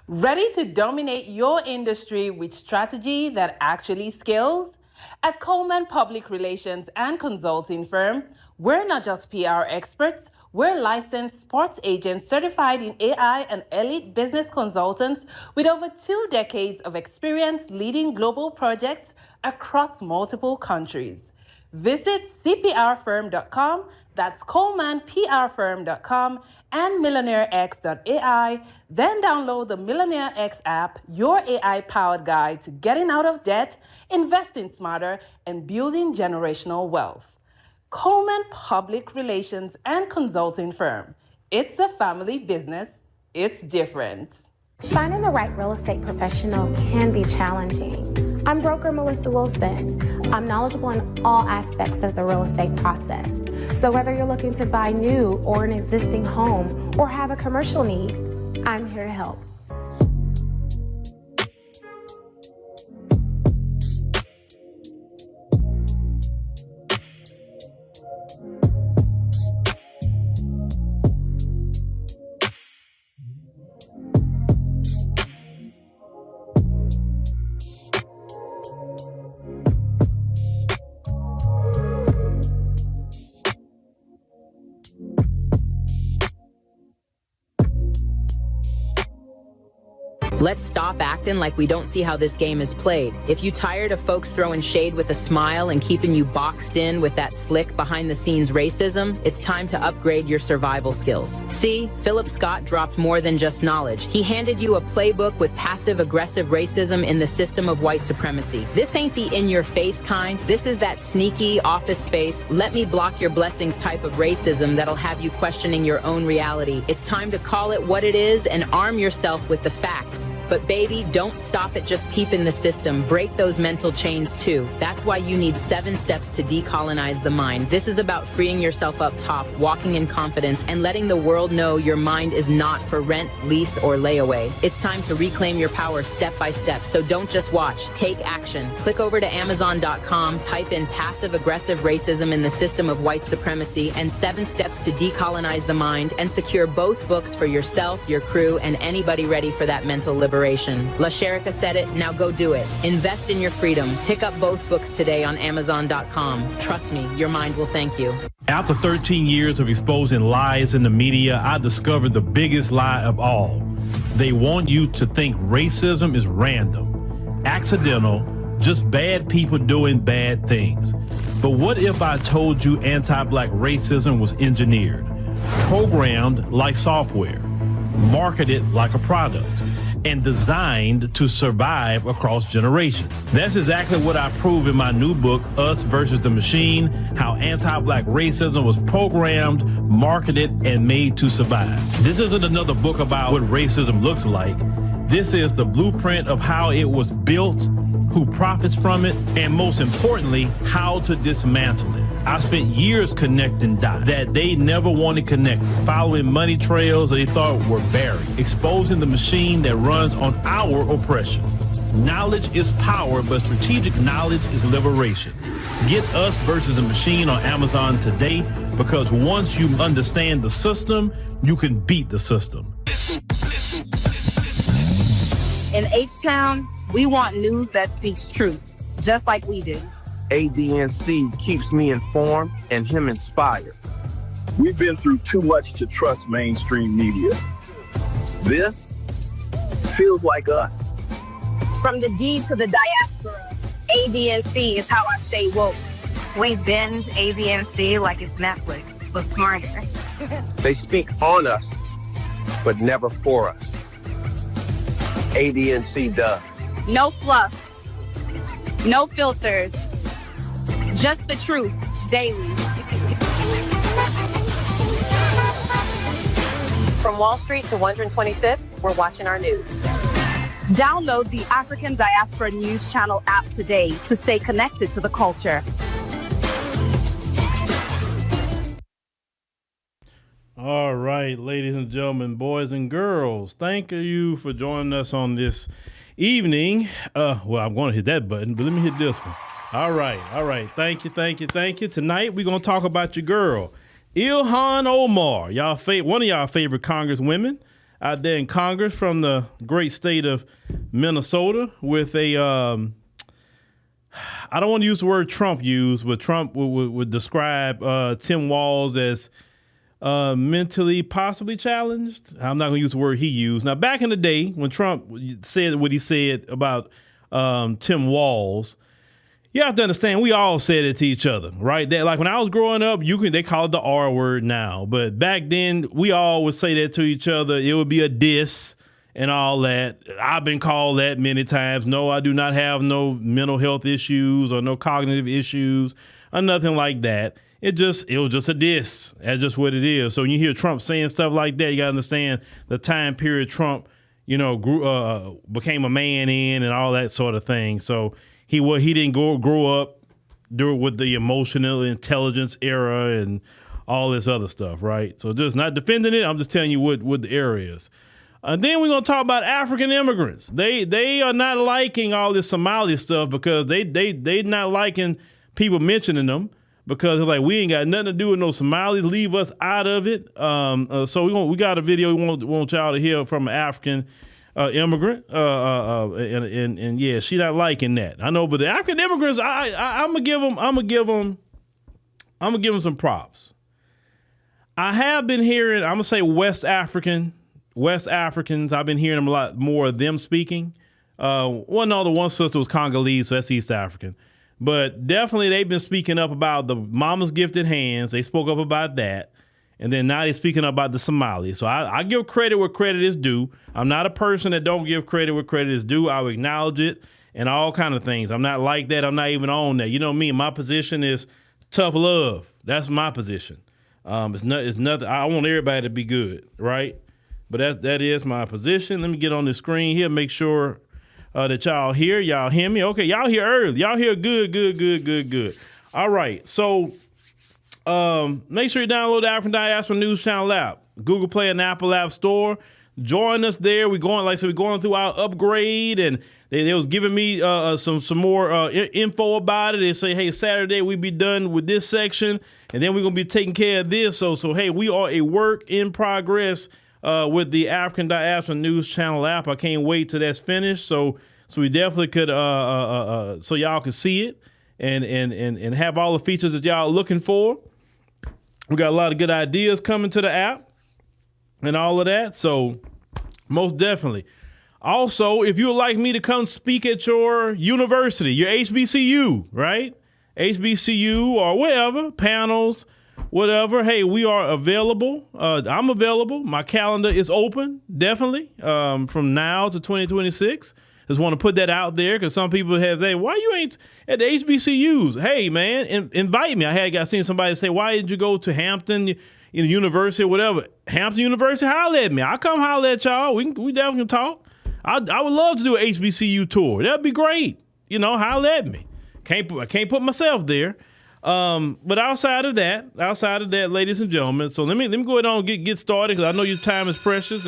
Ready to dominate your industry with strategy that actually scales? At Coleman Public Relations and Consulting Firm, we're not just PR experts, we're licensed sports agents certified in AI and elite business consultants with over 2 decades of experience leading global projects across multiple countries. Visit cprfirm.com, that's colemanprfirm.com, and millionairex.ai, then download the Millionaire X app, your AI-powered guide to getting out of debt, investing smarter, and building generational wealth. Coleman Public Relations and Consulting Firm. It's a family business. It's different. Finding the right real estate professional can be challenging. I'm broker Melissa Wilson. I'm knowledgeable in all aspects of the real estate process. So whether you're looking to buy new or an existing home or have a commercial need, I'm here to help. Let's stop acting like we don't see how this game is played. If you tired of folks throwing shade with a smile and keeping you boxed in with that slick behind-the-scenes racism, it's time to upgrade your survival skills. See, Phillip Scott dropped more than just knowledge. He handed you a playbook with passive-aggressive racism in the system of white supremacy. This ain't the in-your-face kind. This is that sneaky, office space, let me block your blessings type of racism that'll have you questioning your own reality. It's time to call it what it is and arm yourself with the facts. But baby, don't stop at just peeping the system. Break those mental chains too. That's why you need 7 steps to decolonize the mind. This is about freeing yourself up top, walking in confidence, and letting the world know your mind is not for rent, lease, or layaway. It's time to reclaim your power step by step. So don't just watch, take action. Click over to Amazon.com, type in passive-aggressive racism in the system of white supremacy and 7 steps to decolonize the mind, and secure both books for yourself, your crew, and anybody ready for that mental liberation. La Sherika said it, now go do it. Invest in your freedom. Pick up both books today on Amazon.com. Trust me, your mind will thank you. After 13 years of exposing lies in the media, I discovered the biggest lie of all. They want you to think racism is random, accidental, just bad people doing bad things. But what if I told you anti-black racism was engineered, programmed like software, marketed like a product, and designed to survive across generations? That's exactly what I prove in my new book, Us versus the Machine, How Anti-Black Racism Was Programmed, Marketed, and Made to Survive. This isn't another book about what racism looks like. This is the blueprint of how it was built, who profits from it, and most importantly, how to dismantle it. I spent years connecting dots that they never wanted connected, following money trails that they thought were buried, exposing the machine that runs on our oppression. Knowledge is power, but strategic knowledge is liberation. Get Us versus the Machine on Amazon today, because once you understand the system, you can beat the system. In H-Town, we want news that speaks truth, just like we do. ADNC keeps me informed and him inspired. We've been through too much to trust mainstream media. This feels like us. From the D to the diaspora, ADNC is how I stay woke. We binge ADNC like it's Netflix, but smarter. They speak on us, but never for us. ADNC does. No fluff, no filters, just the truth, daily. From Wall Street to 125th, we're watching our news. Download the African Diaspora News Channel app today to stay connected to the culture. All right, ladies and gentlemen, boys and girls, thank you for joining us on this evening. Well, I'm going to hit that button, but let me hit this one. All right. Thank you. Tonight, we're going to talk about your girl, Ilhan Omar, one of y'all favorite congresswomen. out there in Congress from the great state of Minnesota with a, I don't want to use the word Trump used, but Trump would describe Tim Walz as mentally possibly challenged. I'm not going to use the word he used. Now, back in the day when Trump said what he said about Tim Walz, you have to understand, we all said it to each other, right? That, like when I was growing up, they call it the R word now. But back then, we all would say that to each other. It would be a diss and all that. I've been called that many times. No, I do not have no mental health issues or no cognitive issues or nothing like that. It was just a diss. That's just what it is. So when you hear Trump saying stuff like that, you got to understand the time period Trump, became a man in and all that sort of thing. So he didn't grow up with the emotional intelligence era and all this other stuff, right? So just not defending it. I'm just telling you what the era is. And then we're going to talk about African immigrants. They are not liking all this Somali stuff because they not liking people mentioning them because they're like, we ain't got nothing to do with no Somalis. Leave us out of it. So we got a video we want y'all to hear from an African immigrant, and yeah, she not liking that. I know, but the African immigrants, I'm gonna give them some props. I have been hearing, I'm gonna say West Africans. I've been hearing them a lot more of them speaking. One sister was Congolese, so that's East African. But definitely they've been speaking up about the Mama's Gifted Hands. They spoke up about that. And then now they're speaking about the Somalis. So I give credit where credit is due. I'm not a person that don't give credit where credit is due. I'll acknowledge it and all kind of things. I'm not like that. I'm not even on that. You know me. My position is tough love. That's my position. It's nothing. I want everybody to be good, right? But that is my position. Let me get on the screen here. Make sure that y'all hear. Y'all hear me? Okay, y'all hear early. Y'all hear good. All right. So make sure you download the African Diaspora News Channel app, Google Play and Apple App Store. Join us there. We're going through our upgrade, and they was giving me some more info about it. They say, hey, Saturday we be done with this section, and then we're gonna be taking care of this. So hey, we are a work in progress with the African Diaspora News Channel app. I can't wait till that's finished. So we definitely could so y'all can see it and have all the features that y'all are looking for. We got a lot of good ideas coming to the app and all of that. So most definitely. Also, if you would like me to come speak at your university, your HBCU, right? HBCU or whatever, panels, whatever. Hey, we are available. I'm available. My calendar is open, definitely, from now to 2026. Just want to put that out there because some people have said, why you ain't at the HBCUs? Hey, man, invite me. I seen somebody say, why did you go to Hampton University or whatever? Hampton University, holler at me. I'll come holler at y'all. We definitely can talk. I would love to do an HBCU tour. That'd be great. Holler at me. I can't put myself there. But outside of that, ladies and gentlemen, so let me go ahead on and get started because I know your time is precious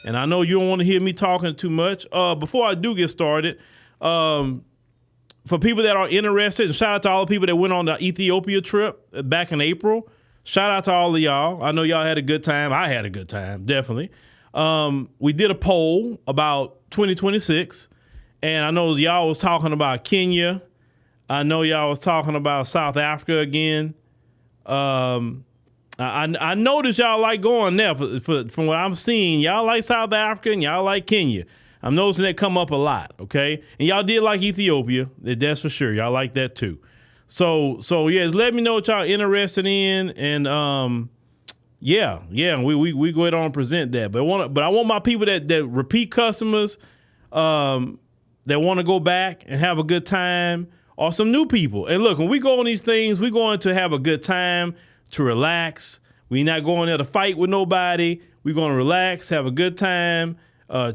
and I know you don't want to hear me talking too much. Before I do get started, for people that are interested, and shout out to all the people that went on the Ethiopia trip back in April. Shout out to all of y'all. I know y'all had a good time. I had a good time, definitely. We did a poll about 2026, and I know y'all was talking about Kenya. I know y'all was talking about South Africa again. I noticed y'all like going there. From what I'm seeing, y'all like South Africa and y'all like Kenya. I'm noticing that come up a lot, okay? And y'all did like Ethiopia. That's for sure. Y'all like that too. So yeah, just let me know what y'all interested in, and yeah, we go ahead on and present that. But I want my people that repeat customers, that want to go back and have a good time, or some new people. And look, when we go on these things, we're going to have a good time, to relax. We're not going there to fight with nobody. We're going to relax, have a good time,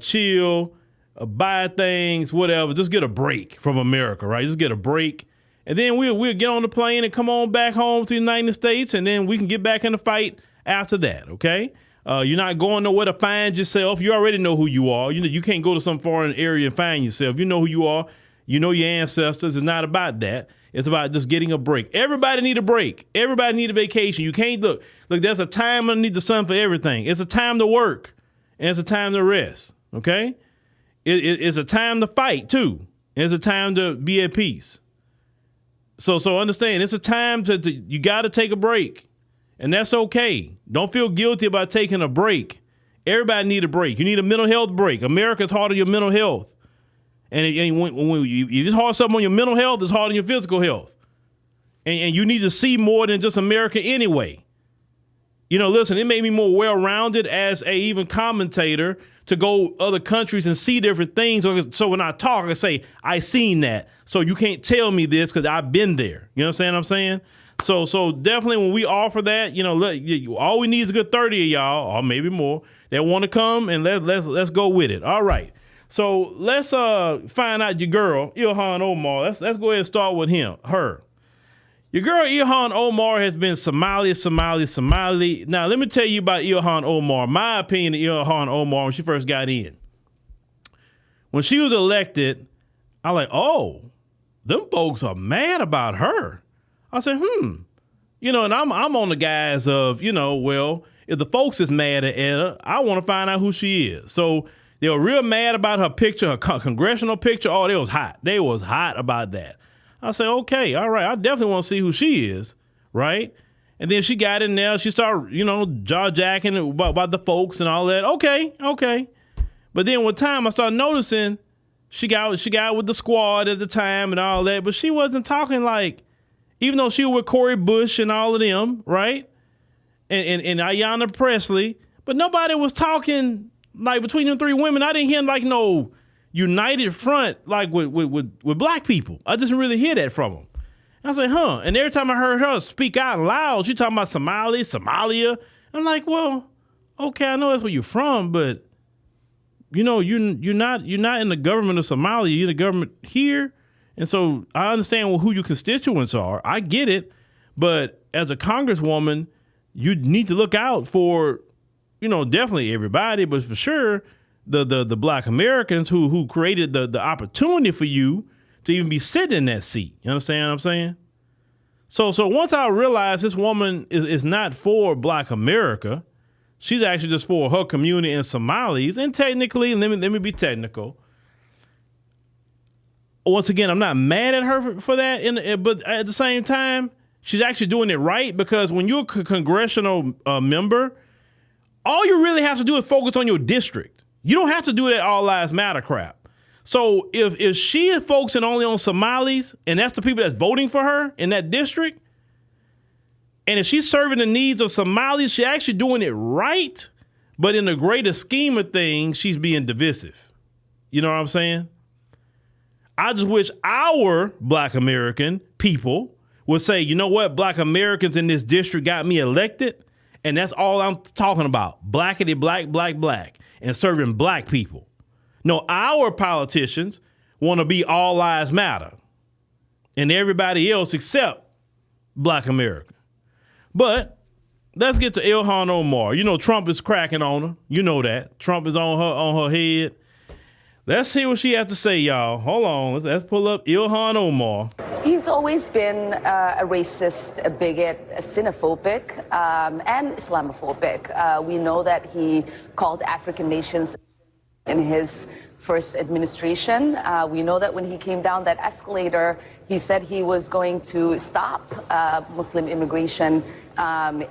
chill, buy things, whatever. Just get a break from America, right? Just get a break. And then we'll get on the plane and come on back home to the United States, and then we can get back in the fight after that, okay? You're not going nowhere to find yourself. You already know who you are. You can't go to some foreign area and find yourself. You know who you are. You know your ancestors. It's not about that. It's about just getting a break. Everybody need a break. Everybody need a vacation. You can't look, there's a time underneath the sun for everything. It's a time to work. and it's a time to rest, okay? It's a time to fight, too. It's a time to be at peace. So understand, it's a time you got to take a break, and that's okay. Don't feel guilty about taking a break. Everybody need a break. You need a mental health break. America's hard on your mental health. And when it's hard something on your mental health, it's hard on your physical health. And you need to see more than just America anyway. You know, listen, it made me more well-rounded as a even commentator to go other countries and see different things. So when I talk, I say, I seen that. So you can't tell me this because I've been there. You know what I'm saying? So definitely when we offer that, you know, all we need is a good 30 of y'all, or maybe more, that want to come and let's go with it. All right. So let's find out your girl, Ilhan Omar. Let's go ahead and start with her. Your girl, Ilhan Omar, has been Somali. Now, let me tell you about Ilhan Omar. My opinion of Ilhan Omar when she first got in. When she was elected, I was like, oh, them folks are mad about her. I said, You know, and I'm on the guise of, you know, well, if the folks is mad at her, I want to find out who she is. So they were real mad about her picture, her congressional picture. Oh, they was hot. They was hot about that. I said, okay, all right. I definitely want to see who she is, right? And then she got in there. She started, you know, jaw-jacking about the folks and all that. Okay. But then with time, I started noticing she got with the squad at the time and all that. But she wasn't talking like, even though she was with Cori Bush and all of them, right? And Ayanna Pressley. But nobody was talking like between them three women. I didn't hear like no united front like with black people. I just didn't really hear that from them. I was like, and every time I heard her speak out loud, she talking about Somalia. I'm like, well, okay, I know that's where you're from, but you know, you're not in the government of Somalia. You're in the government here, and so I understand who your constituents are. I get it, but as a congresswoman, you need to look out for, you know, definitely everybody, but for sure the black Americans who created the opportunity for you to even be sitting in that seat. You understand what I'm saying? So once I realized this woman is not for black America, she's actually just for her community and Somalis. And technically, let me be technical. Once again, I'm not mad at her for that, but at the same time, she's actually doing it right, because when you're a congressional member, all you really have to do is focus on your district. You don't have to do that all lives matter crap. So if she is focusing only on Somalis, and that's the people that's voting for her in that district, and if she's serving the needs of Somalis, she's actually doing it right. But in the greater scheme of things, she's being divisive. You know what I'm saying? I just wish our black American people would say, you know what, black Americans in this district got me elected, and that's all I'm talking about. Blackity black, and serving black people. No, our politicians want to be all lives matter, and everybody else except black America. But let's get to Ilhan Omar. You know, Trump is cracking on her. You know that. Trump is on her head. Let's see what she has to say, y'all. Hold on. Let's pull up Ilhan Omar. He's always been a racist, a bigot, a xenophobic, and Islamophobic. We know that he called African nations in his first administration. We know that when he came down that escalator, he said he was going to stop Muslim immigration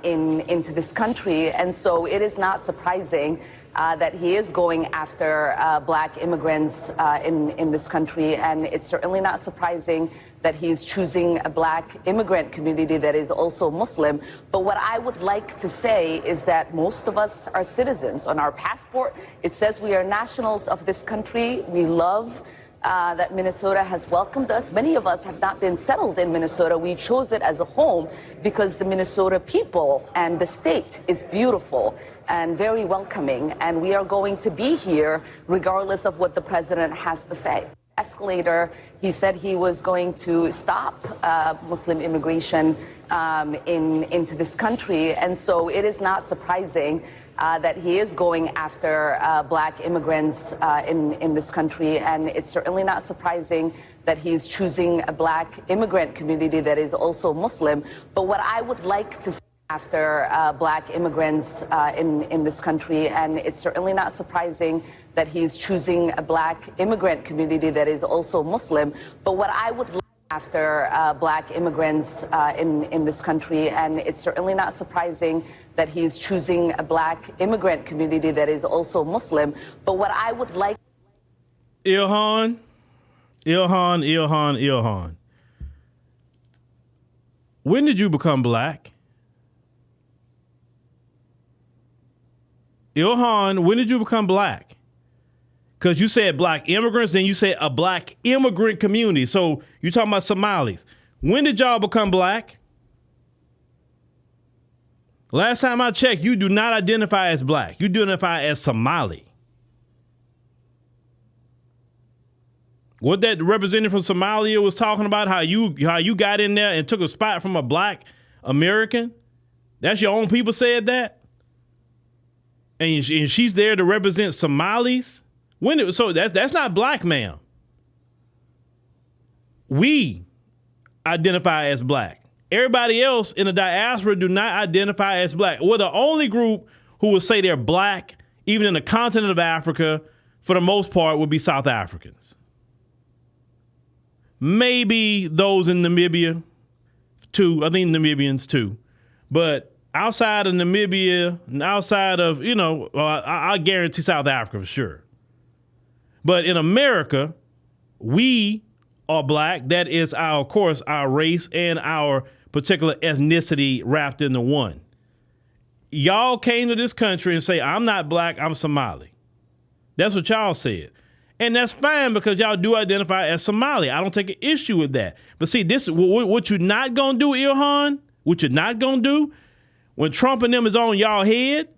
into this country. And so it is not surprising that he is going after black immigrants in this country. And it's certainly not surprising that he's choosing a black immigrant community that is also Muslim. But what I would like to say is that most of us are citizens. On our passport, it says we are nationals of this country. We love that Minnesota has welcomed us. Many of us have not been settled in Minnesota. We chose it as a home because the Minnesota people and the state is beautiful and very welcoming, and we are going to be here regardless of what the president has to say. Escalator, he said he was going to stop Muslim immigration into this country, and so it is not surprising that he is going after black immigrants in this country, and it's certainly not surprising that he's choosing a black immigrant community that is also Muslim. But what I would like to say after black immigrants in this country, and it's certainly not surprising that he's choosing a black immigrant community that is also Muslim. But what I would after black immigrants in this country, and it's certainly not surprising that he's choosing a black immigrant community that is also Muslim. But what I would like... Ilhan. When did you become black? Ilhan, when did you become black? Because you said black immigrants, then you said a black immigrant community. So you're talking about Somalis. When did y'all become black? Last time I checked, you do not identify as black. You identify as Somali. What that representative from Somalia was talking about, how you got in there and took a spot from a black American? That's your own people said that? And she's there to represent Somalis? So that's not black, ma'am. We identify as black. Everybody else in the diaspora do not identify as black. We're the only group who would say they're black, even in the continent of Africa, for the most part, would be South Africans. Maybe those in Namibia, too. I think Namibians, too. But outside of Namibia, and outside of, I guarantee South Africa for sure. But in America, we are black. That is, of course, our race and our particular ethnicity wrapped into one. Y'all came to this country and say, I'm not black, I'm Somali. That's what y'all said. And that's fine because y'all do identify as Somali. I don't take an issue with that. But see, this what you're not going to do, Ilhan, what you're not going to do, when Trump and them is on y'all head,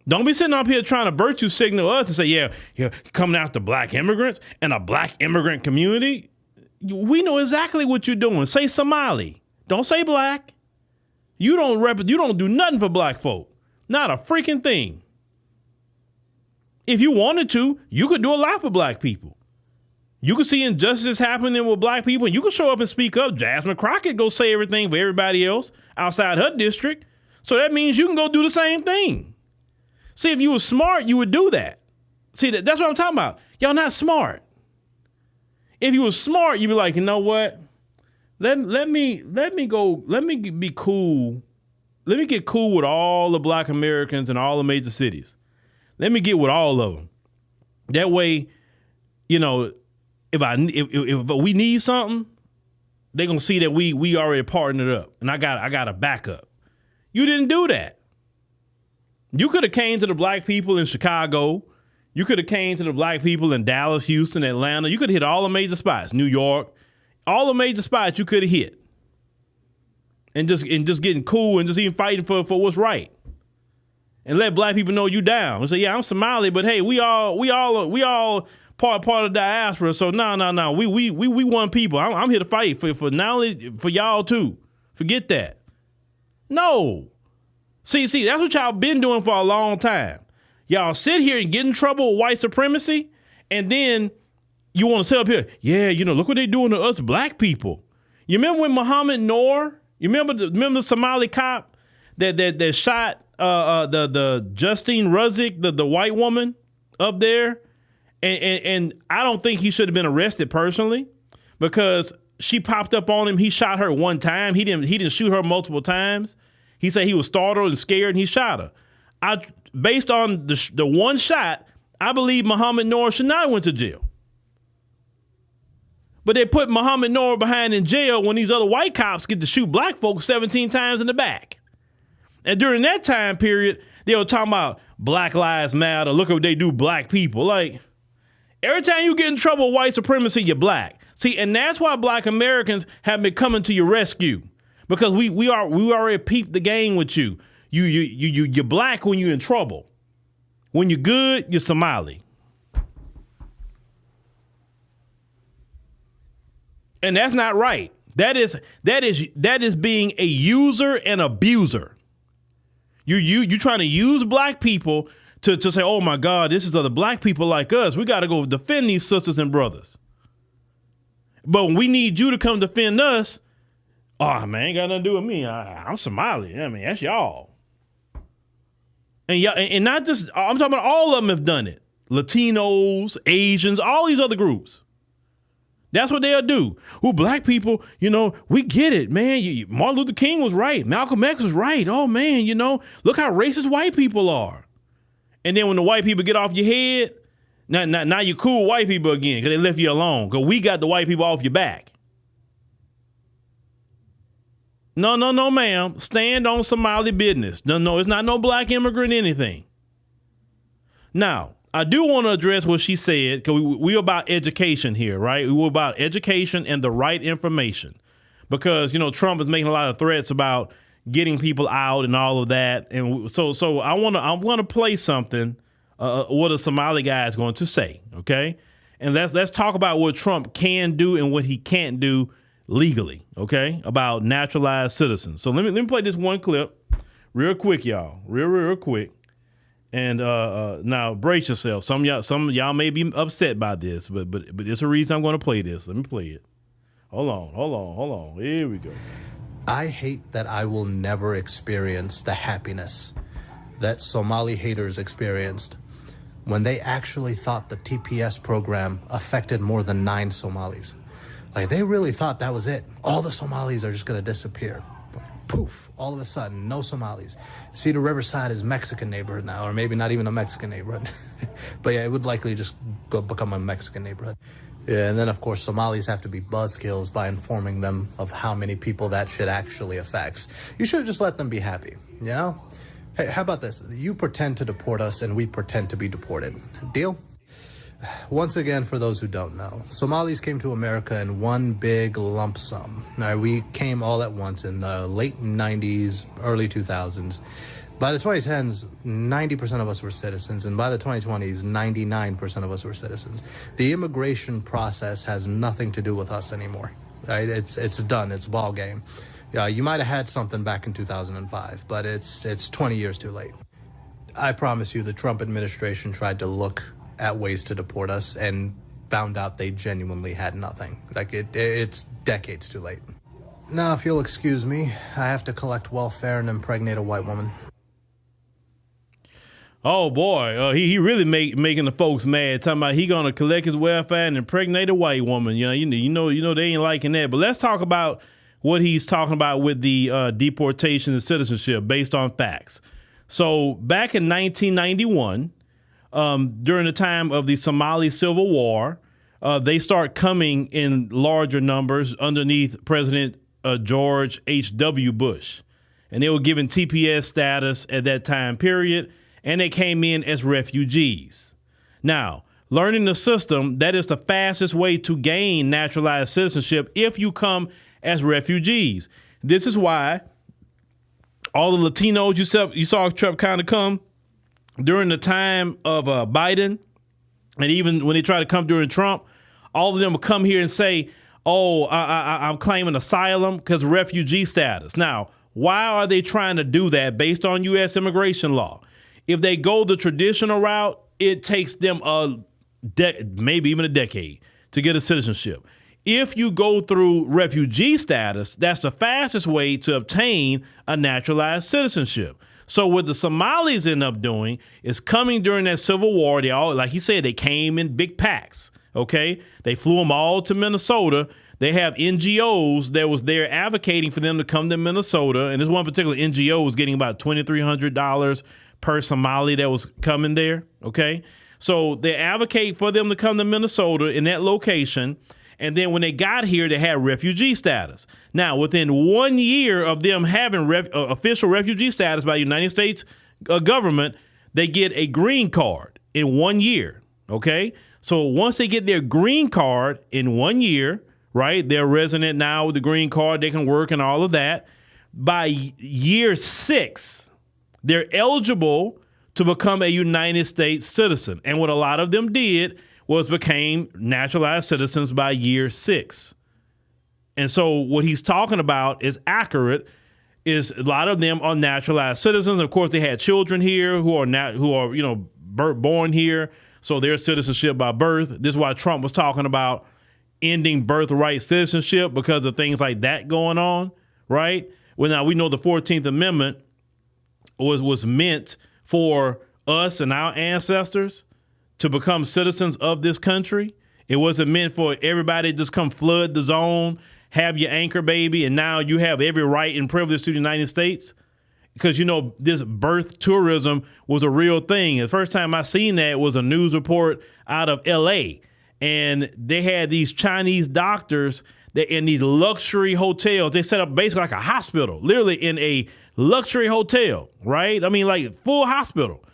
don't be sitting up here trying to virtue signal us and say, yeah, coming after black immigrants and a black immigrant community. We know exactly what you're doing. Say Somali. Don't say black. You don't do nothing for black folk. Not a freaking thing. If you wanted to, you could do a lot for black people. You could see injustices happening with black people, and you could show up and speak up. Jasmine Crockett go say everything for everybody else outside her district. So that means you can go do the same thing. See, if you were smart, you would do that. See, that's what I'm talking about. Y'all not smart. If you were smart, you'd be like, you know what? Let me be cool. Let me get cool with all the black Americans in all the major cities. Let me get with all of them. That way, if we need something, they're gonna see that we already partnered up, and I got a backup. You didn't do that. You could have came to the black people in Chicago. You could have came to the black people in Dallas, Houston, Atlanta. You could have hit all the major spots, New York, all the major spots you could have hit. And just getting cool and just even fighting for what's right. And let black people know you down. And say, yeah, I'm Somali, but hey, we all part of the diaspora. So no. We one people. I'm here to fight for not only for y'all too. Forget that. No. See, that's what y'all been doing for a long time. Y'all sit here and get in trouble with white supremacy, and then you want to sit up here, look what they doing to us black people. You remember when Muhammad Noor, remember the Somali cop that shot the Justine Ruzzik, the white woman up there? And I don't think he should have been arrested personally because she popped up on him. He shot her one time. He didn't shoot her multiple times. He said he was startled and scared, and he shot her. Based on the one shot, I believe Muhammad Noor should not have went to jail. But they put Muhammad Noor behind in jail when these other white cops get to shoot black folks 17 times in the back. And during that time period, they were talking about Black Lives Matter. Look at what they do, black people. Like, every time you get in trouble with white supremacy, you're black. See, and that's why black Americans have been coming to your rescue. Because we already peeped the game with you. You're black when you're in trouble. When you're good, you're Somali. And that's not right. That is being a user and abuser. You trying to use black people to say, oh my God, this is other black people like us. We got to go defend these sisters and brothers. But when we need you to come defend us, Oh, man, ain't got nothing to do with me. I'm Somali. I mean, that's y'all. And yeah, and not just, I'm talking about all of them have done it. Latinos, Asians, all these other groups. That's what they'll do. Well, black people, we get it, man. Martin Luther King was right. Malcolm X was right. Oh, man, look how racist white people are. And then when the white people get off your head, now you cool white people again because they left you alone because we got the white people off your back. No, ma'am. Stand on Somali business. No, it's not no black immigrant anything. Now, I do want to address what she said because we're about education here, right? We're about education and the right information because, Trump is making a lot of threats about getting people out and all of that. And so I want to play something, what a Somali guy is going to say, okay? And let's talk about what Trump can do and what he can't do legally, okay, about naturalized citizens. So let me play this one clip real quick, y'all, real quick. And now brace yourself. Some of y'all may be upset by this, but it's a reason I'm going to play this. Let me play it. Hold on. Here we go. I hate that I will never experience the happiness that Somali haters experienced when they actually thought the TPS program affected more than 9 Somalis. Like, they really thought that was it. All the Somalis are just going to disappear. Poof, all of a sudden, no Somalis. Cedar Riverside is Mexican neighborhood now, or maybe not even a Mexican neighborhood. But yeah, it would likely just become a Mexican neighborhood. Yeah, and then, of course, Somalis have to be buzzkills by informing them of how many people that shit actually affects. You should have just let them be happy, Hey, how about this? You pretend to deport us, and we pretend to be deported. Deal? Once again, for those who don't know, Somalis came to America in one big lump sum. Now, we came all at once in the late 90s, early 2000s. By the 2010s, 90% of us were citizens, and by the 2020s, 99% of us were citizens. The immigration process has nothing to do with us anymore. Right? It's done. It's ball game. You might have had something back in 2005, but it's 20 years too late. I promise you, the Trump administration tried to look at ways to deport us and found out they genuinely had nothing. Like, it's decades too late. Now, if you'll excuse me, I have to collect welfare and impregnate a white woman. Oh boy, he really making the folks mad. Talking about he gonna collect his welfare and impregnate a white woman. You know they ain't liking that. But let's talk about what he's talking about with the deportation and citizenship based on facts. So back in 1991, during the time of the Somali Civil War, they start coming in larger numbers underneath President George H.W. Bush, and they were given TPS status at that time period. And they came in as refugees. Now, learning the system, that is the fastest way to gain naturalized citizenship if you come as refugees. This is why all the Latinos you saw Trump kind of come during the time of Biden, and even when they try to come during Trump, all of them will come here and say, oh, I'm claiming asylum because of refugee status. Now, why are they trying to do that based on U.S. immigration law? If they go the traditional route, it takes them maybe even a decade to get a citizenship. If you go through refugee status, that's the fastest way to obtain a naturalized citizenship. So what the Somalis end up doing is coming during that Civil War. They all, like he said, they came in big packs. Okay, they flew them all to Minnesota. They have NGOs that was there advocating for them to come to Minnesota. And this one particular NGO was getting about $2,300 per Somali that was coming there, okay? So they advocate for them to come to Minnesota in that location, and then when they got here, they had refugee status. Now, within 1 year of them having official refugee status by the United States government, they get a green card in 1 year, okay? So once they get their green card in 1 year, right, they're resident now with the green card, they can work and all of that. By year 6, they're eligible to become a United States citizen. And what a lot of them did was became naturalized citizens by year 6. And so what he's talking about is accurate, is a lot of them are naturalized citizens. Of course, they had children here who are born here. So their citizenship by birth. This is why Trump was talking about ending birthright citizenship because of things like that going on. right? Well, now we know the 14th Amendment was meant for us and our ancestors to become citizens of this country. It wasn't meant for everybody to just come flood the zone, have your anchor baby, and now you have every right and privilege to the United States. Because, you know, this birth tourism was a real thing. The first time I seen that was a news report out of L.A., and they had these Chinese doctors that in these luxury hotels. They set up basically like a hospital, literally in a luxury hotel, right? I mean, like full hospital.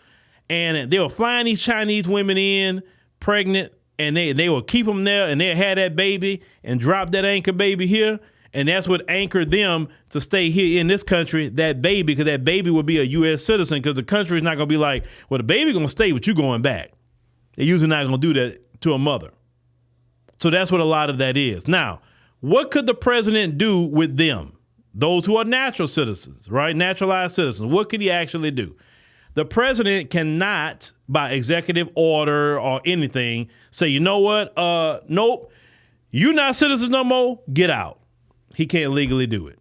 And they were flying these Chinese women in, pregnant, and they would keep them there, and they had that baby and drop that anchor baby here. And that's what anchored them to stay here in this country, that baby, because that baby would be a U.S. citizen, because the country is not going to be like, well, the baby going to stay with you going back. They're usually not going to do that to a mother. So that's what a lot of that is. Now, what could the president do with them? Those who are natural citizens, right? Naturalized citizens. What could he actually do? The president cannot, by executive order or anything, say, you know what? Nope, you're not citizens no more. Get out. He can't legally do it.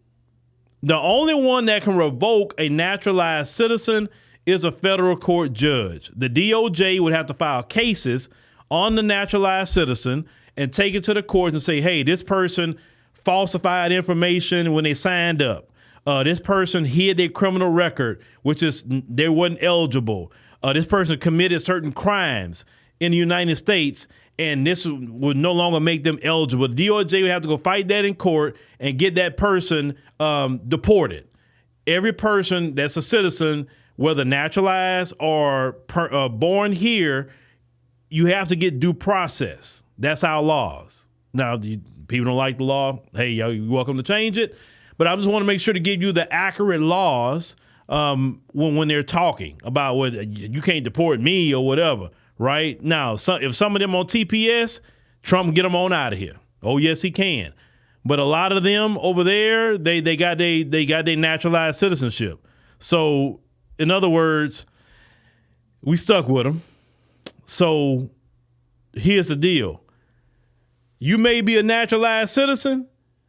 The only one that can revoke a naturalized citizen is a federal court judge. The DOJ would have to file cases on the naturalized citizen and take it to the courts and say, hey, this person falsified information when they signed up. This person hid their criminal record, which is they wasn't eligible. This person committed certain crimes in the United States, and this would no longer make them eligible. The DOJ would have to go fight that in court and get that person deported. Every person that's a citizen, whether naturalized or born here, you have to get due process. That's our laws. Now, people don't like the law. Hey, you're welcome to change it. But I just want to make sure to give you the accurate laws when they're talking about whether you can't deport me or whatever, right? Now, if some of them on TPS, Trump can get them on out of here. Oh, yes, he can. But a lot of them over there, they got their naturalized citizenship. So, in other words, we stuck with them. So, here's the deal. You may be a naturalized citizen,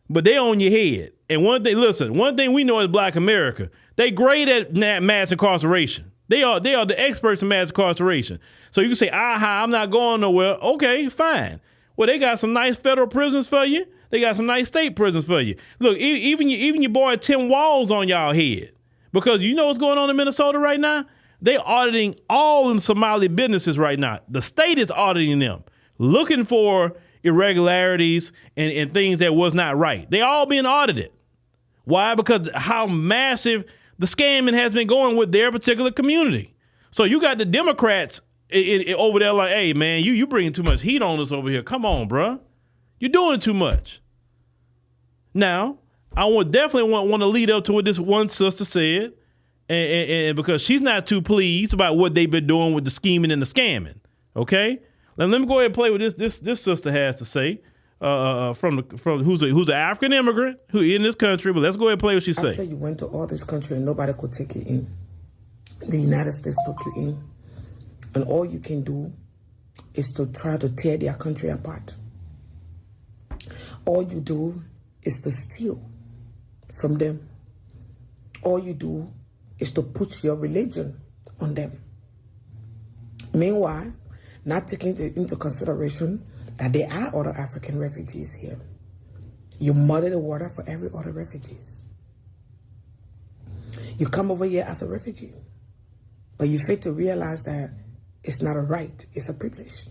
but they on your head. And one thing we know as Black America, they great at mass incarceration. They are the experts in mass incarceration. So you can say, I'm not going nowhere. Okay, fine. Well, they got some nice federal prisons for you. They got some nice state prisons for you. Look, even your boy Tim Walz on y'all head. Because you know what's going on in Minnesota right now? They auditing all in Somali businesses right now. The state is auditing them, looking for irregularities and things that was not right. They all being audited. Why? Because how massive the scamming has been going with their particular community. So you got the Democrats over there like, hey, man, you bringing too much heat on us over here. Come on, bruh. You're doing too much. Now, I would definitely want to lead up to what this one sister said, and because she's not too pleased about what they've been doing with the scheming and the scamming. Okay? Now, let me go ahead and play what this sister has to say from who's an African immigrant who in this country. But let's go ahead and play what she said. After you went to all this country and nobody could take you in, the United States took you in, and all you can do is to try to tear their country apart. All you do is to steal from them. All you do is to put your religion on them. Meanwhile, not taking into consideration that there are other African refugees here. You muddy the water for every other refugees. You come over here as a refugee, but you fail to realize that it's not a right, it's a privilege.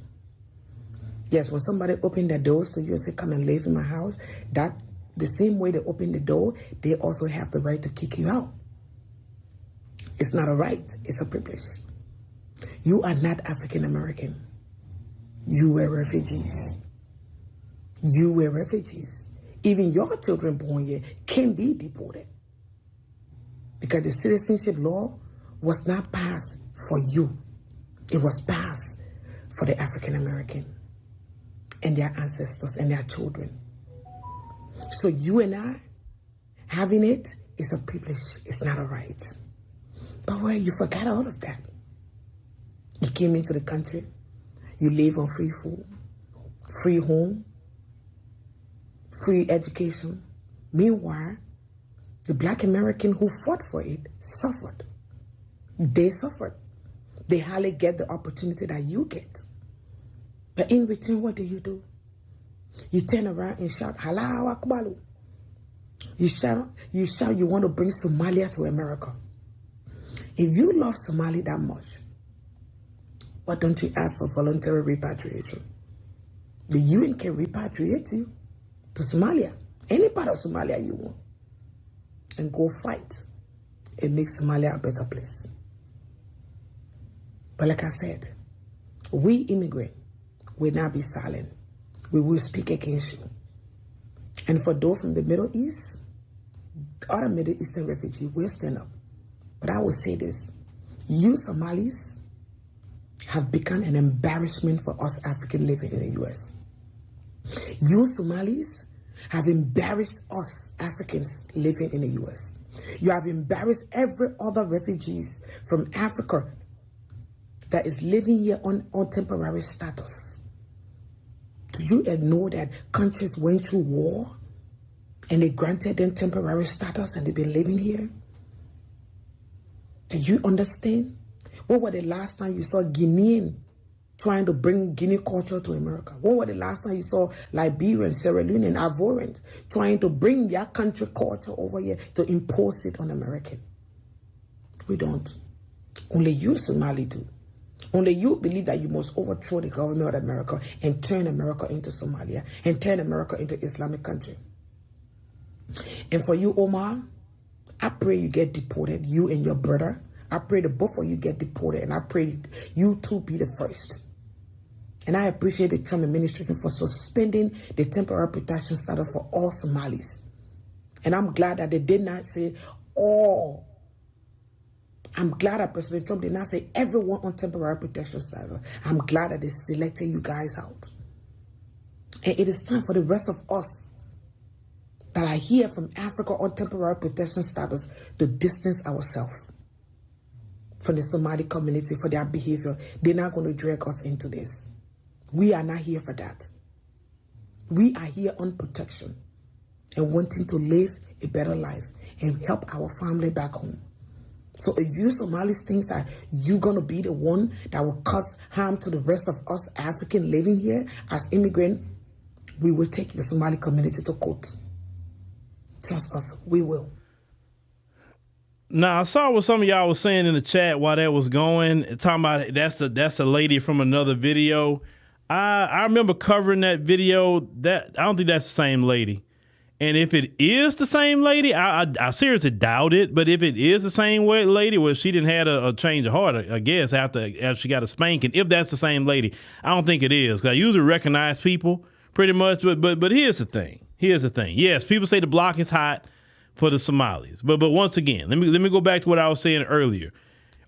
Yes, when somebody opened their doors to you and say, come and live in my house, that the same way they open the door, they also have the right to kick you out. It's not a right, it's a privilege. You are not African American. You were refugees. You were refugees. Even your children born here can be deported. Because the citizenship law was not passed for you. It was passed for the African American and their ancestors and their children. So you and I, having it is a privilege. It's not a right. But well, you forgot all of that. You came into the country. You live on free food, free home, free education. Meanwhile, The Black American who fought for it suffered. They suffered. They hardly get the opportunity that you get. But in return, what do? You turn around and shout, Allahu Akbar. You shout, you want to bring Somalia to America. If you love Somalia that much, why don't you ask for voluntary repatriation? The UN can repatriate you to Somalia, any part of Somalia you want, and go fight and make Somalia a better place. But like I said, we immigrants will not be silent. We will speak against you. And for those from the Middle East, other Middle Eastern refugees will stand up. But I will say this, you Somalis have become an embarrassment for us Africans living in the U.S. You Somalis have embarrassed us Africans living in the U.S. You have embarrassed every other refugees from Africa that is living here on temporary status. Do you know that countries went through war and they granted them temporary status and they've been living here? Do you understand? When was the last time you saw Guinean trying to bring Guinea culture to America? When was the last time you saw Liberian, Sierra Leone, and Ivorians trying to bring their country culture over here to impose it on American? We don't. Only you Somali do. Only you believe that you must overthrow the government of America and turn America into Somalia and turn America into Islamic country. And for you, Omar, I pray you get deported, you and your brother. I pray that both of you get deported, and I pray you two be the first. And I appreciate the Trump administration for suspending the temporary protection status for all Somalis. And I'm glad that they did not say all. I'm glad that President Trump did not say everyone on temporary protection status. I'm glad that they selected you guys out. And it is time for the rest of us that are here from Africa on temporary protection status to distance ourselves from the Somali community for their behavior. They're not going to drag us into this. We are not here for that. We are here on protection and wanting to live a better life and help our family back home. So if you Somalis think that you're going to be the one that will cause harm to the rest of us African living here as immigrants, we will take the Somali community to court. Trust us, we will. Now, I saw what some of y'all was saying in the chat while that was going, talking about that's a lady from another video. I remember covering that video. That I don't think that's the same lady. And if it is the same lady, I seriously doubt it. But if it is the same lady, well, she didn't have a change of heart, I guess, after she got a spanking. If that's the same lady, I don't think it is. Because I usually recognize people pretty much. But here's the thing. Yes, people say the block is hot for the Somalis. But once again, let me go back to what I was saying earlier.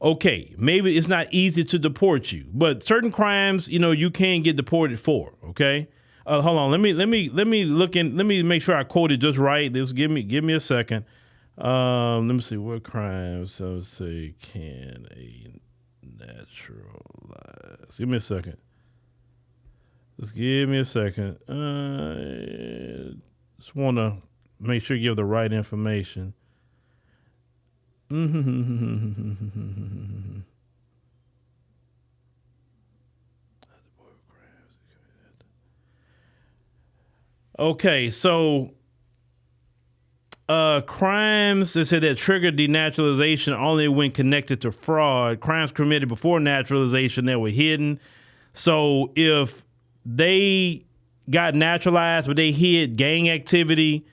Okay, maybe it's not easy to deport you, but certain crimes, you can get deported for. Okay. Hold on. Let me look in. Let me make sure I quoted just right. Just give me a second. Let me see what crimes. So let's say can a naturalize. Give me a second. Just give me a second. Just want to make sure you have the right information. Okay, so crimes, they said that trigger denaturalization only when connected to fraud. Crimes committed before naturalization that were hidden. So if they got naturalized, but they hid gang activity,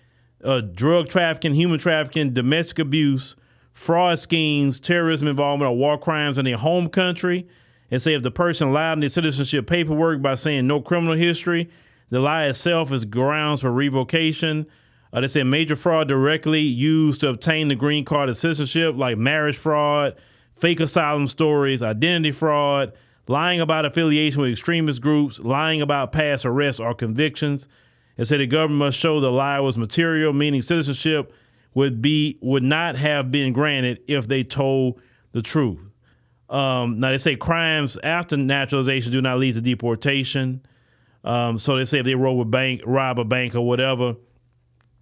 drug trafficking, human trafficking, domestic abuse, fraud schemes, terrorism involvement, or war crimes in their home country, and say if the person lied in their citizenship paperwork by saying no criminal history, the lie itself is grounds for revocation. They say major fraud directly used to obtain the green card of citizenship, like marriage fraud, fake asylum stories, identity fraud, lying about affiliation with extremist groups, lying about past arrests or convictions. They say the government must show the lie was material, meaning citizenship would not have been granted if they told the truth. Now they say crimes after naturalization do not lead to deportation. So they say if they rob a bank or whatever,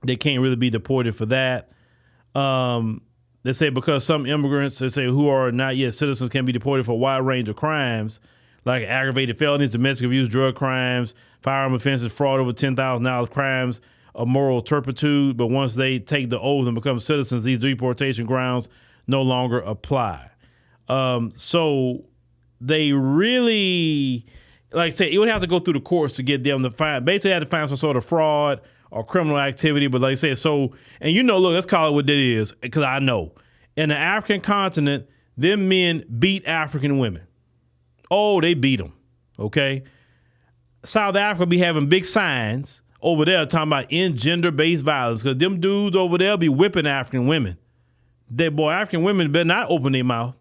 they can't really be deported for that. They say because some immigrants, they say, who are not yet citizens can be deported for a wide range of crimes, like aggravated felonies, domestic abuse, drug crimes, firearm offenses, fraud over $10,000, crimes of moral turpitude. But once they take the oath and become citizens, these deportation grounds no longer apply. So they really, like I said, it would have to go through the courts to get them to find, basically have to find some sort of fraud or criminal activity. But like I said, so, and look, let's call it what that is, because I know. In the African continent, them men beat African women. Oh, they beat them, okay? South Africa be having big signs over there talking about end gender-based violence, because them dudes over there be whipping African women. African women better not open their mouth.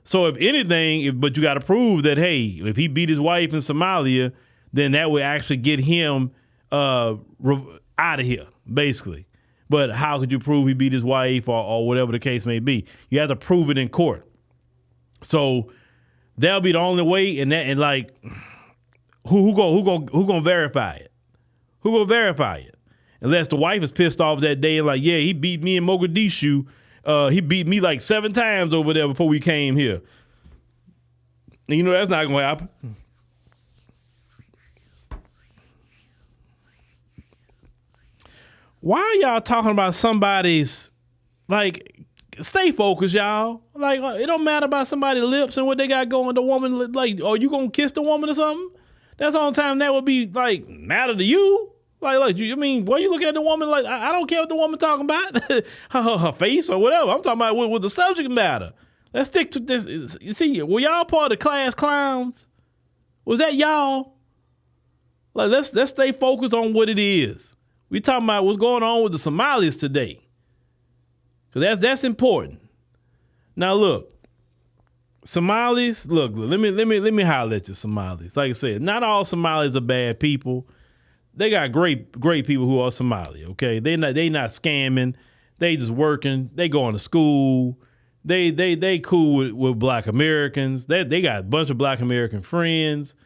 So if anything, but you got to prove that, hey, if he beat his wife in Somalia, then that would actually get him out of here, basically. But how could you prove he beat his wife or whatever the case may be? You have to prove it in court. So that'll be the only way. And like, who gonna verify it? Who gonna verify it? Unless the wife is pissed off that day and like, yeah, he beat me in Mogadishu. He beat me like 7 times over there before we came here. And that's not gonna happen. Why are y'all talking about somebody's, like, stay focused, y'all. Like, it don't matter about somebody's lips and what they got going. The woman, like, are you going to kiss the woman or something? That's the only time that would be, like, matter to you. Like, you, I mean, why are you looking at the woman like, I don't care what the woman talking about, her face or whatever. I'm talking about what the subject matter. Let's stick to this. You see, were y'all part of the class clowns? Was that y'all? Like, let's stay focused on what it is. We talking about what's going on with the Somalis today. Because that's important. Now look, Somalis, look, let me holler at you, Somalis. Like I said, not all Somalis are bad people. They got great people who are Somali, okay? They not scamming. They just working. They going to school. They cool with Black Americans. They got a bunch of Black American friends.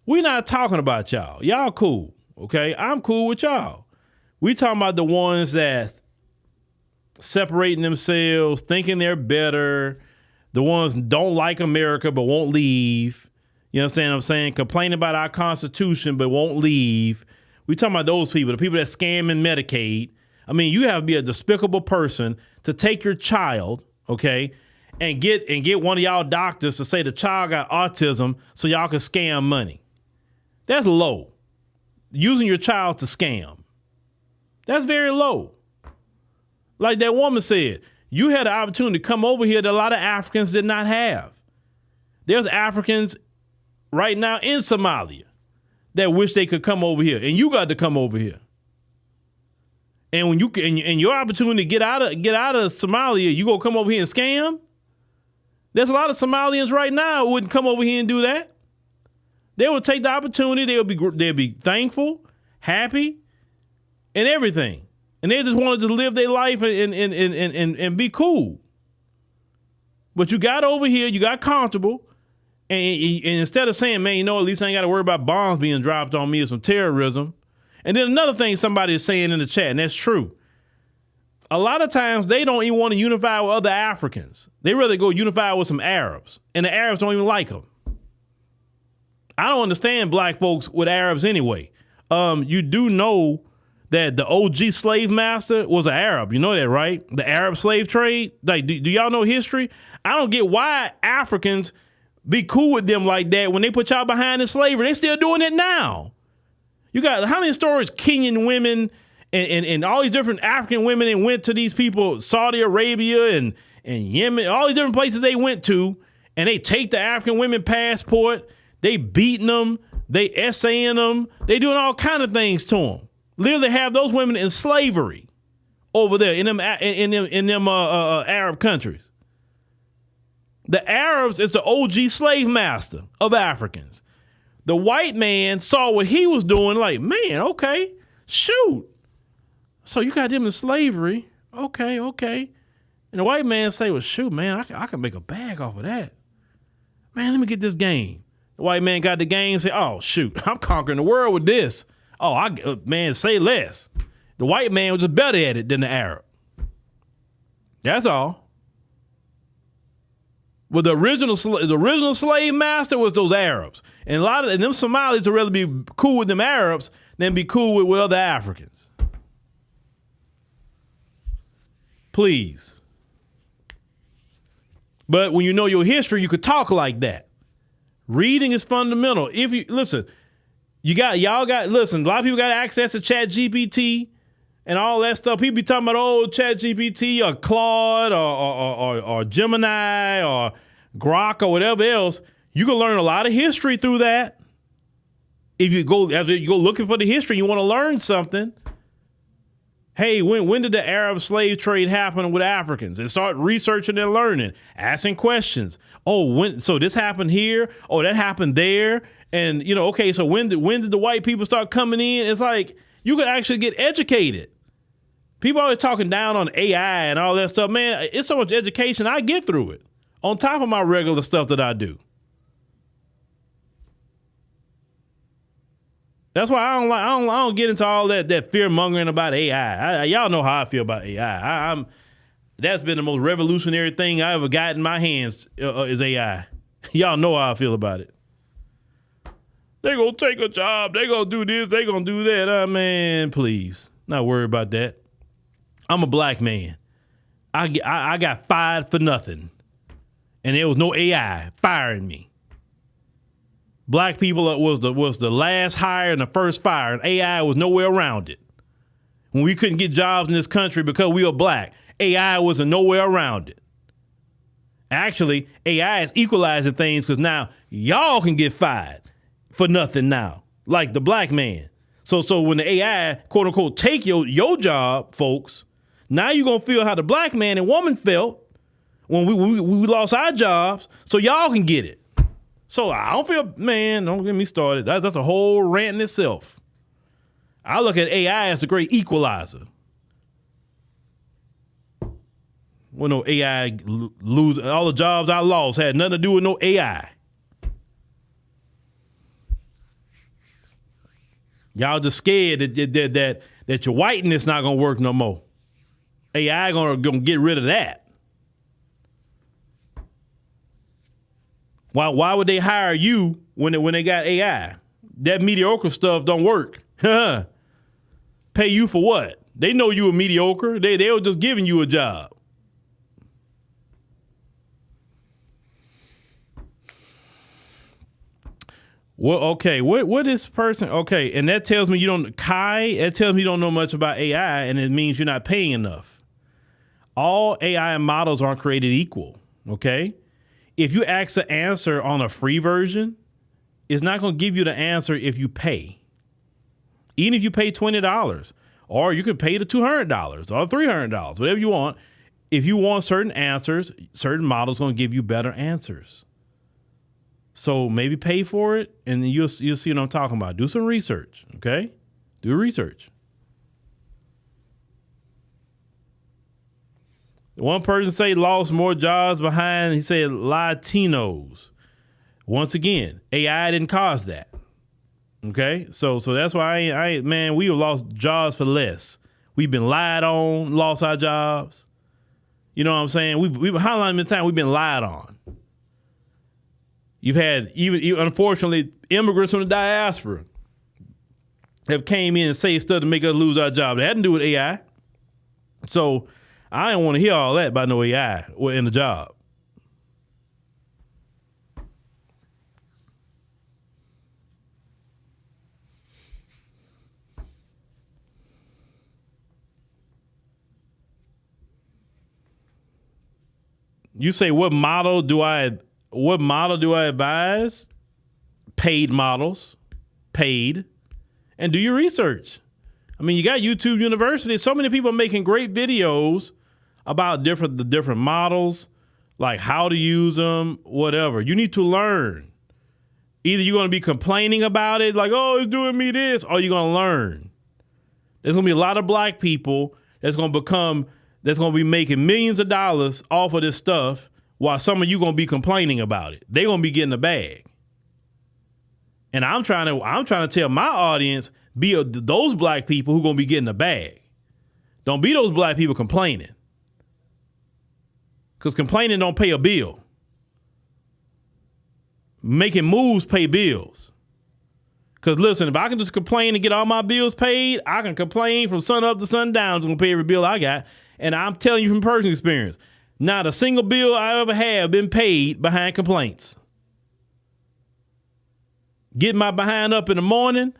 We not talking about y'all. Y'all cool, okay? I'm cool with y'all. We talking about the ones that separating themselves, thinking they're better, the ones don't like America but won't leave. You know what I'm saying? Complaining about our Constitution but won't leave. We talking about those people, the people that scam and Medicaid. I mean, you have to be a despicable person to take your child, okay, and get one of y'all doctors to say the child got autism so y'all can scam money. That's low. Using your child to scam. That's very low. Like that woman said, you had an opportunity to come over here that a lot of Africans did not have. There's Africans right now in Somalia that wish they could come over here, and you got to come over here. And when and your opportunity to get out of Somalia, you gonna come over here and scam? There's a lot of Somalians right now who wouldn't come over here and do that. They would take the opportunity. They'll be thankful, happy, and everything. And they just want to just live their life and be cool. But you got over here, you got comfortable, and instead of saying, man, at least I ain't got to worry about bombs being dropped on me or some terrorism. And then another thing somebody is saying in the chat, and that's true. A lot of times they don't even want to unify with other Africans. They rather go unify with some Arabs, and the Arabs don't even like them. I don't understand black folks with Arabs anyway. You do know that the OG slave master was an Arab. You know that, right? The Arab slave trade. Like, do y'all know history? I don't get why Africans be cool with them like that when they put y'all behind in slavery. They still doing it now. You got how many stories Kenyan women and all these different African women and went to these people, Saudi Arabia and Yemen, all these different places they went to, and they take the African women passport, they beating them, they essaying them, they doing all kind of things to them. Literally have those women in slavery over there in them Arab countries. The Arabs is the OG slave master of Africans. The white man saw what he was doing, like, man, okay, shoot. So you got them in slavery, okay. And the white man say, well, shoot, man, I can make a bag off of that. Man, let me get this game. The white man got the game and say, oh, shoot, I'm conquering the world with this. Oh, man, say less. The white man was just better at it than the Arab. That's all. Well, the original slave master was those Arabs. And a lot of them Somalis would rather be cool with them Arabs than be cool with other Africans. Please. But when you know your history, you could talk like that. Reading is fundamental. If you listen, a lot of people got access to ChatGPT and all that stuff. People be talking about ChatGPT or Claude or Gemini or Grok or whatever else. You can learn a lot of history through that. If you go looking for the history, you want to learn something. Hey, when did the Arab slave trade happen with Africans? And start researching and learning, asking questions. So this happened here? Oh, that happened there? And okay, so when did the white people start coming in? It's like you could actually get educated. People always talking down on AI and all that stuff. Man, it's so much education. I get through it on top of my regular stuff that I do. That's why I don't get into all that fear mongering about AI. Y'all know how I feel about AI. That's been the most revolutionary thing I ever got in my hands is AI. Y'all know how I feel about it. They gonna take a job. They gonna do this. They gonna do that. Man, please, not worry about that. I'm a black man. I got fired for nothing, and there was no AI firing me. Black people was the last hire and the first fire, and AI was nowhere around it. When we couldn't get jobs in this country because we were black, AI wasn't nowhere around it. Actually, AI is equalizing things because now y'all can get fired for nothing now, like the black man. So when the AI, quote unquote, take your job, folks, now you're going to feel how the black man and woman felt when we lost our jobs, so y'all can get it. So I don't feel, man, don't get me started. That's a whole rant in itself. I look at AI as the great equalizer. Well, no AI lose all the jobs I lost had nothing to do with no AI. Y'all just scared that your whiteness not gonna work no more. AI gonna get rid of that. Why would they hire you when they got AI? That mediocre stuff don't work. Pay you for what? They know you were mediocre. They were just giving you a job. Well, okay, what is person? Okay, and that tells me that tells me you don't know much about AI, and it means you're not paying enough. All AI models aren't created equal, okay? If you ask an answer on a free version, it's not going to give you the answer if you pay. Even if you pay $20, or you could pay the $200 or $300, whatever you want. If you want certain answers, certain models going to give you better answers. So maybe pay for it, and you'll see what I'm talking about. Do some research, okay? Do research. One person say lost more jobs behind, he said Latinos. Once again, AI didn't cause that. Okay? So that's why we have lost jobs for less. We've been lied on, lost our jobs. You know what I'm saying? We've how long time we've been lied on? You've had even unfortunately immigrants from the diaspora have came in and say stuff to make us lose our job. It had to do with AI. So I don't want to hear all that about no AI in the job. You say, what model do I advise? Paid models, paid, and do your research. I mean, you got YouTube University. So many people are making great videos about the different models, like how to use them, whatever. You need to learn. Either you're going to be complaining about it, like, oh, it's doing me this, or you're going to learn. There's going to be a lot of black people that's going to be making millions of dollars off of this stuff, while some of you going to be complaining about it. They're going to be getting a bag. And I'm trying to tell my audience, be those black people who going to be getting a bag. Don't be those black people complaining. Because complaining don't pay a bill. Making moves pay bills. Because listen, if I can just complain and get all my bills paid, I can complain from sun up to sundown. I'm going to pay every bill I got. And I'm telling you from personal experience, not a single bill I ever have been paid behind complaints. Getting my behind up in the morning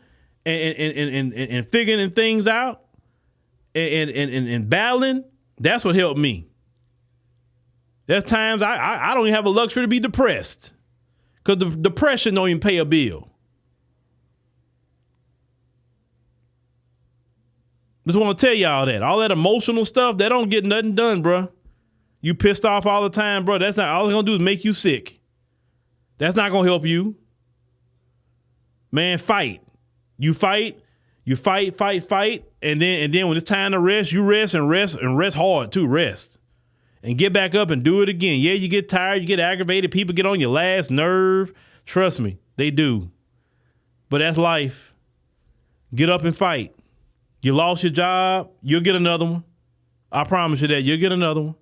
and figuring things out and battling, that's what helped me. There's times I don't even have a luxury to be depressed because the depression don't even pay a bill. Just want to tell y'all that. All that emotional stuff, that don't get nothing done, bruh. You pissed off all the time, bro. That's not, all it's going to do is make you sick. That's not going to help you. Man, fight. You fight, and then when it's time to rest, you rest hard too, rest. And get back up and do it again. Yeah, you get tired, you get aggravated, people get on your last nerve. Trust me, they do. But that's life. Get up and fight. You lost your job, you'll get another one. I promise you that, you'll get another one.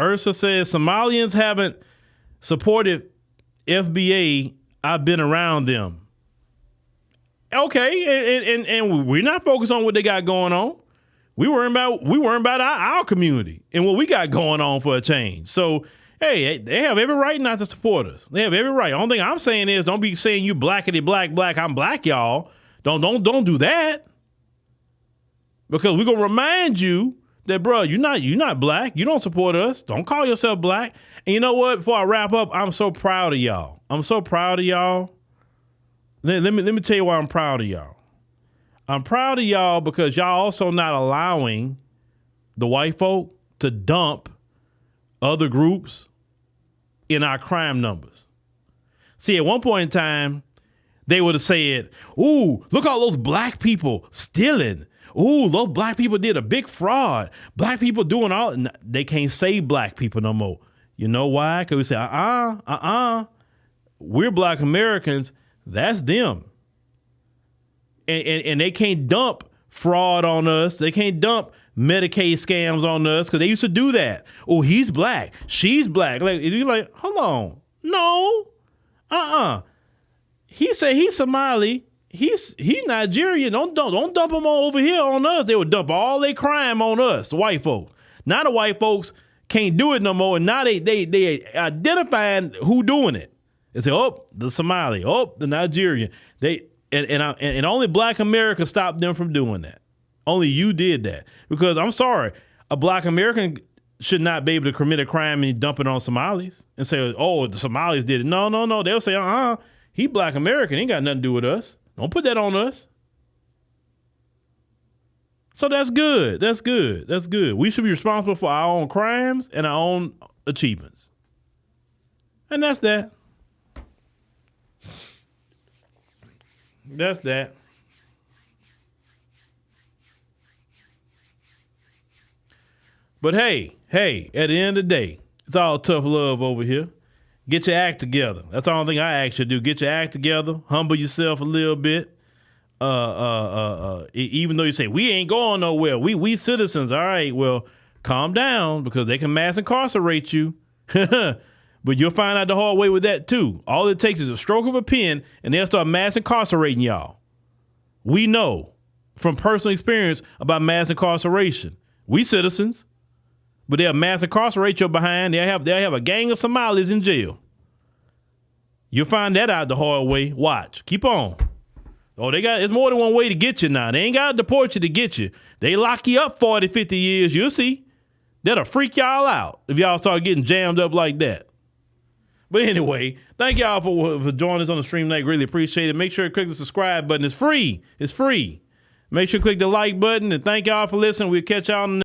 Ursa says Somalians haven't supported FBA. I've been around them. Okay, and we're not focused on what they got going on. We worry about our community and what we got going on for a change. So hey, they have every right not to support us. They have every right. The only thing I'm saying is don't be saying you blackity black. I'm black, y'all. Don't do that. Because we're gonna remind you that, bro, you're not black. You don't support us. Don't call yourself black. And you know what? Before I wrap up, I'm so proud of y'all. I'm so proud of y'all. Let me tell you why I'm proud of y'all. I'm proud of y'all because y'all also not allowing the white folk to dump other groups in our crime numbers. See, at one point in time, they would have said, ooh, look at all those black people stealing. Ooh, those black people did a big fraud. Black people doing all. They can't say black people no more. You know why? Because we say, we're black Americans. That's them. And they can't dump fraud on us. They can't dump Medicaid scams on us because they used to do that. Oh, he's black. She's black. Like, you're like, hold on. No. He said he's Somali. He's Nigerian. Don't dump him over here on us. They would dump all their crime on us, the white folks. Now the white folks can't do it no more, and now they identifying who doing it. They say, oh, the Somali, oh, the Nigerian. And only black America stopped them from doing that. Only you did that. Because I'm sorry, a black American should not be able to commit a crime and dump it on Somalis and say, oh, the Somalis did it. No. They'll say, he black American. He ain't got nothing to do with us. Don't put that on us. So that's good. That's good. We should be responsible for our own crimes and our own achievements. And that's that. That's that. But hey, at the end of the day, it's all tough love over here. Get your act together. That's the only thing I ask you to do. Get your act together. Humble yourself a little bit. Even though you say, we ain't going nowhere. We citizens. All right, well, calm down because they can mass incarcerate you. But you'll find out the hard way with that too. All it takes is a stroke of a pen and they'll start mass incarcerating y'all. We know from personal experience about mass incarceration. We citizens. But they'll mass incarcerate your behind. They'll have a gang of Somalis in jail. You'll find that out the hard way. Watch. Keep on. Oh, it's more than one way to get you now. They ain't got to deport you to get you. They lock you up 40, 50 years. You'll see. That'll freak y'all out if y'all start getting jammed up like that. But anyway, thank y'all for joining us on the stream tonight. Really appreciate it. Make sure to click the subscribe button. It's free. Make sure to click the like button. And thank y'all for listening. We'll catch y'all on the